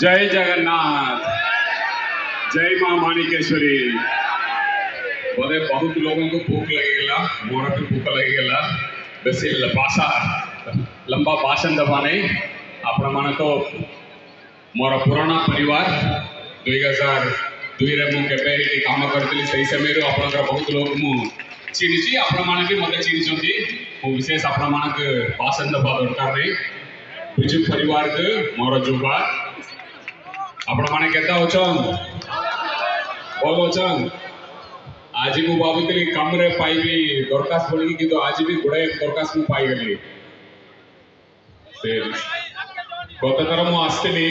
जय जगन्नाथ, जय मां माणिकेश्वरी। बोले बहुत लोगों को भूख लगेगा, मोर भी भूख लगेगा। बेसी लंबा भाषण दबा नहीं। आपण मान तो मोर पुराना परिवार 2002 रे मु केबे एटी काम करतली सही समय रो आपण बहुत लोग मु चिनिची आपण मान भी मते चिनिचंती। मु विशेष आपण मान के भाषण दबा दरकार नहीं। बिजु परिवार के मोर जुबार आपण माने केता होचन बोलोचन। आज मु भाबुतली कमरे पाइबी दरखास्त बोली कि तो आज भी गुड़े दरखास्त मु पाई गली। गत थर मु आसली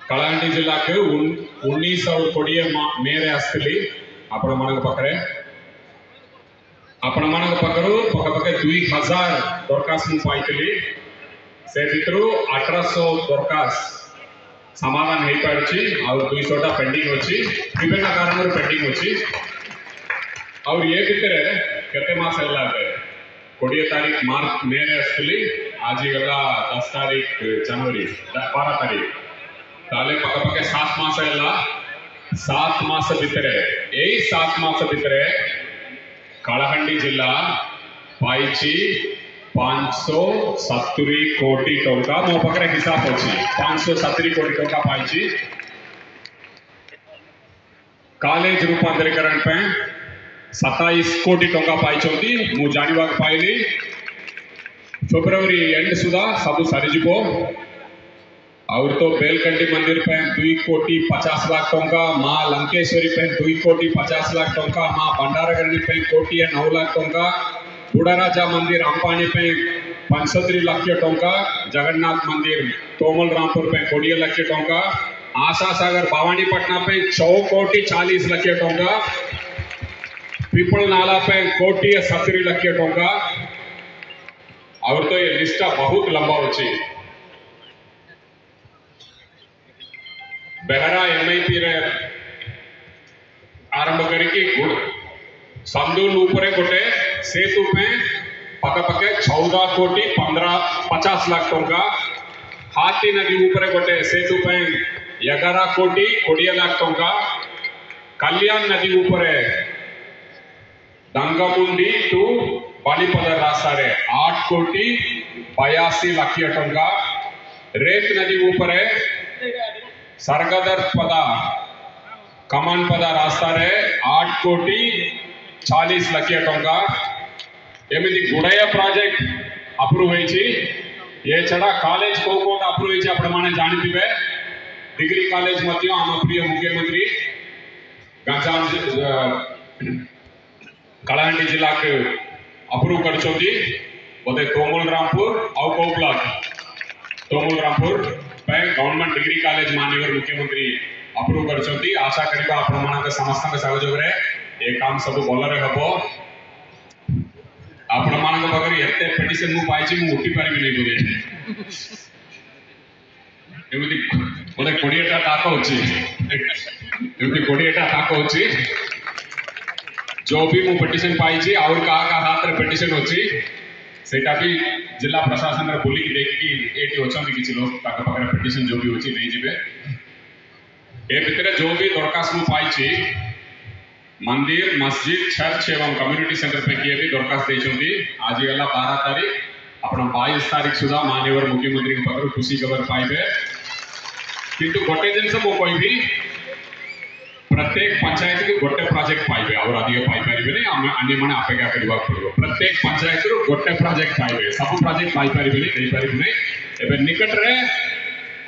कलाहांडी जिला के 1920 मे रे आसली आपण मान पाखरे आपण मान पाखरु पके 2000 दरखास्त मु पाइतली। से भितरु 1800 दरखास्त समाधान हो पार्ची और 200 पेंडिंग अच्छी विभिन्न कारण पेंडिंग अच्छी। और ये भितर केते मास है 20 तारीख मार्च मे रे आसली। आज गला 10 तारीख जनवरी 12 तारीख ताले पके 7 मास है। 7 मास भितर यही 7 मास भितर कलाहांडी जिला पाइची 570 कोटी टंका मो पाखे हिसाब अच्छी। 570 कोटी टंका पाई। कॉलेज रूपांतरीकरण पे 27 कोटी टंका पाई। मु जानिबा पाइली फेब्रुआरी एंड सुधा सब सरीज। और तो बेलकंडी मंदिर पे 2 कोटी 50 लाख टंका, माँ लंकेश्वरी पे 2 कोटी 50 लाख टंका, माँ भंडारगढ़ी पे 1 कोटी 9 लाख टंका, बुड़ाराजा मंदिर अंपानी पे 75 लाख टंका, जगन्नाथ मंदिर तोमल रामपुर पे 20 लाख टंका, आशा सागर भवानीपटना पे 4 कोटी 40 लाख टंका, पीपल नाला पे 1 कोटी 70 लाख टंका। और तो ये लिस्ट बहुत लंबा अच्छी। बेहरा एमआईपी रे आरंभ करी गुड़ संदूल ऊपर गोटे सेतु पे पके 14 कोटी 50 लाख टंका, हाथी नदी ऊपर गोटे सेतु पे 11 कोटी 20 लाख टंका, कल्याण नदी ऊपर दंगमुंडी टू बालीपद रास्ता रे 8 कोटी 82 लाख टंका, रेत नदी ऊपर सरगदर पदा कमान पदा रास्ता रे 8 कोटी 40 लाख टंका। एमती गुड़ाया प्रोजेक्ट अप्रूव होइछि। ये छड़ा कॉलेज को कोट अप्रूव होइछि आपण माने जानिथिबे। डिग्री कॉलेज मध्य आम प्रिय मुख्यमंत्री गंजाम कलाहांडी जिला के अप्रूव करछोती। बोले तोमल रामपुर और को ब्लॉक तोमल रामपुर पे गवर्नमेंट डिग्री कॉलेज माननीय मुख्यमंत्री अप्रूव करछोती। आशा करिबा आपण मानक समस्त के सहयोग रे ए काम सब भलरे हबो। आपण मानक बगरी एते पिटिशन मु पाइछि मु उठी पारिबि नै बोले एमति बोले 20 टा ताको अछि। एमति 20 टा ताको अछि जो भी मु पिटिशन पाइछि और का हाथ रे पिटिशन अछि सेटा भी जिला प्रशासन रे बोली देखि एटी ओछन किछि लोग ताका पाखरे पिटिशन जो भी अछि नै जिवे। ए भितरे जो भी दरखास्त मु पाइछि मंदिर मस्जिद चर्च एवं कम्युनिटी सेंटर पे किए भी दरखास्त देछंती। आज गला 12 तारीख आपण 22 तारीख सुधा माननीय मुख्यमंत्री के पाखर खुशी खबर पाइबे। किंतु गोटे जिनस मु कहबी प्रत्येक पंचायत के गोटे प्रोजेक्ट पाइबे और अधिक पाई परिबे नै। हम अन्य माने अपेक्षा करबा पड़ो। प्रत्येक पंचायत रो गोटे प्रोजेक्ट पाइबे, सब प्रोजेक्ट पाई परिबे नै दे परिबे नै। एबे निकट रे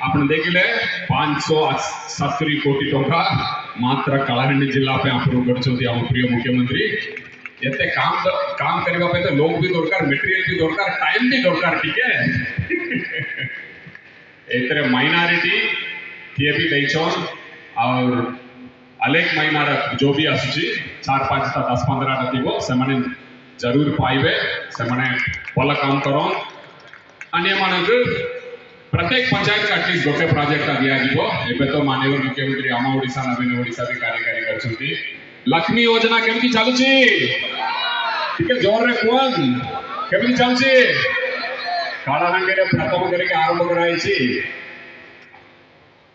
आपण देखिले 570 कोटी टंका मात्र कलाहांडी जिला पे अप्रूव करछोती हम प्रिय मुख्यमंत्री। एते काम करबा पे तो लोग भी दरकार, मटेरियल भी दरकार, टाइम भी दरकार टिके। एतरे माइनॉरिटी किए भी दैछन और अलेख महीनार जो भी आसुची 4-5 ता 10-15 टा दिबो से माने जरूर पाइबे। से माने भल काम करन। अन्य मानक प्रत्येक पंचायत का एटलिस्ट गोटे प्रोजेक्ट दिया जीवो। एबे तो माननीय मुख्यमंत्री आम ओडिशा नवीन ओडिशा भी कार्यकारी करछंती। लक्ष्मी योजना केमती चालुची टिके जोर रे कोन केमती चालुची। कलाहांडी रे प्रथम करके आरंभ कराइछि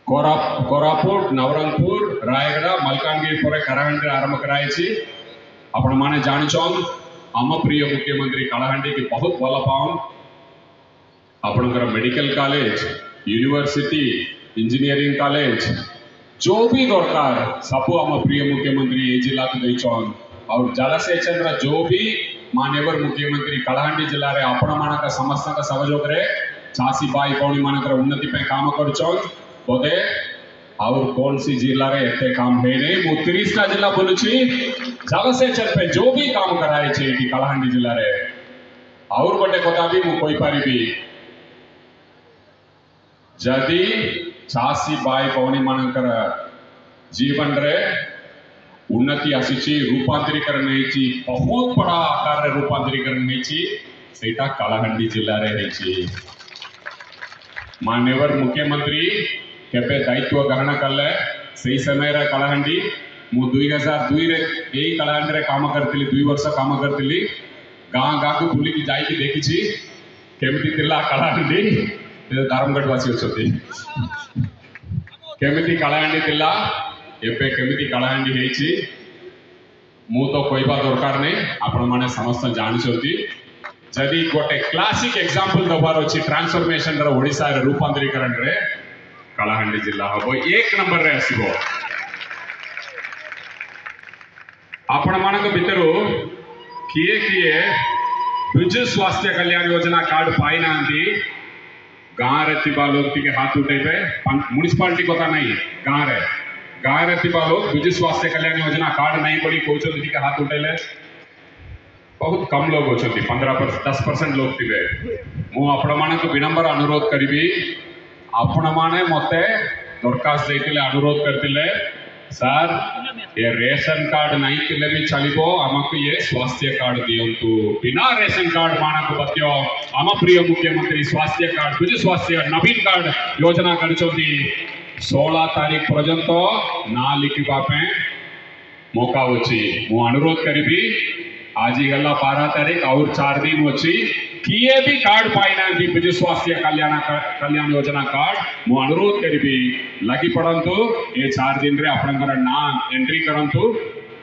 कोरापुट नवरंगपुर रायगढ़ मलकानगिरी पर कलाहांडी आरंभ कराई आपण माने जानिछन आम प्रिय मुख्यमंत्री कलाहांडी की बहुत भल पाउन आपणकर medical college university engineering college जो भी दरकार सबू आम प्रिय मुख्यमंत्री ये जिला को देछन और जलसेचन जो भी माननीय मुख्यमंत्री कलाहांडी जिले में आपण मानक समस्त सहयोग रे चाषी भाई भौणी मानकर उन्नति पे काम करछन बोधे और कौन सी जिला रे एते काम है नहीं मु 30 टा जिला बोलुची जलसेचन पे जो भी काम कराई छे कि कलाहांडी जिला रे और गोटे कथा भी मु कोई पारिबी जदि चाषी भाई भौणी मानकर जीवन रे उन्नति आसी रूपांतरीकरण नहीं बहुत बड़ा आकार रे रूपांतरीकरण नहीं सेटा कलाहांडी जिला रे नहीं माननीय मुख्यमंत्री केपे दायित्व ग्रहण कले से समय रे कलाहांडी मु 2002 रे यही कलाहांडी रे काम करथिली 2 वर्ष काम करथिली गाँ गाँ को बुली की जाई की देखिछि केमिति तिला कलाहांडी दारमगढ़ वासी अछथि केमिति कलाहांडी तिला एबे केमिति कलाहांडी हेछि मु तो कहबा दरकार नै आपण माने समस्त जानिछथि जदि गोटे क्लासिक एग्जांपल दबार अछि ट्रांसफॉर्मेशन रे ओडिसा रे रूपांतरीकरण रे कलाहांडी जिला हबो 1 नंबर रे आसीबो आपण मानक भितरु किए किए विजु स्वास्थ्य कल्याण योजना कार्ड पाई नांती गाँ रे थिबा लोग टिके हाथ उठेबे म्युनिसिपालिटी कथा नहीं गाँ रे थिबा लोग विजु स्वास्थ्य कल्याण योजना कार्ड नहीं पड़ी कहउछन टिके हाथ उठेले बहुत कम लोग होचंती 10% लोग थिबे मु आपण मानक विनम्र अनुरोध करिबी आपण माने मते दरखास्त देतिले अनुरोध करतिले सर ये रेशन कार्ड नहीं थिले भी चलिबो हमको ये स्वास्थ्य कार्ड दियंतु बिना रेशन कार्ड मानक बत्यो आम प्रिय मुख्यमंत्री स्वास्थ्य कार्ड विजु स्वास्थ्य नवीन कार्ड योजना करचोती 16 तारीख पर्यंत ना लिखिबा पे मौका होची मु अनुरोध करिबी आज ही गला 12 तारीख और 4 दिन अच्छी किए भी कार्ड पाई ना विजु स्वास्थ्य कल्याण योजना कार्ड मु अनुरोध करी लगी पड़ंतु ये 4 दिन रे आपनकर नाम एंट्री करंतु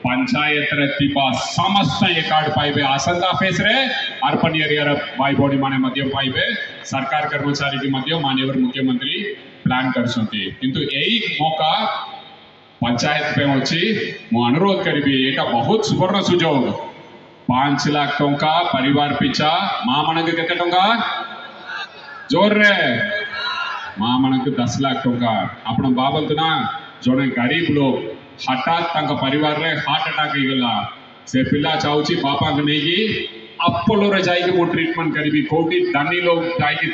पंचायत रे तिपा समस्त ये कार्ड पाइबे आसंता फेस रे अर्पण एरिया भाई बॉडी माने मध्य पाइबे सरकार कर्मचारी के मध्य माननीय मुख्यमंत्री प्लान करछंती किंतु एई मौका पंचायत पे अछि मु अनुरोध करी एटा बहुत सुवर्ण सुजोग 5 लाख टंका परिवार पिछा माँ मन के केते टंका जोर रे माँ मन के 10 लाख टंका आपण बाबंत ना जने गरीब लोग हठात तांका परिवार रे हार्ट अटैक हो गला से पिला चाहूची बापा के नहीं की अपोलो रे जाई के मो ट्रीटमेंट करीबी कोटी दानी लोग जाई के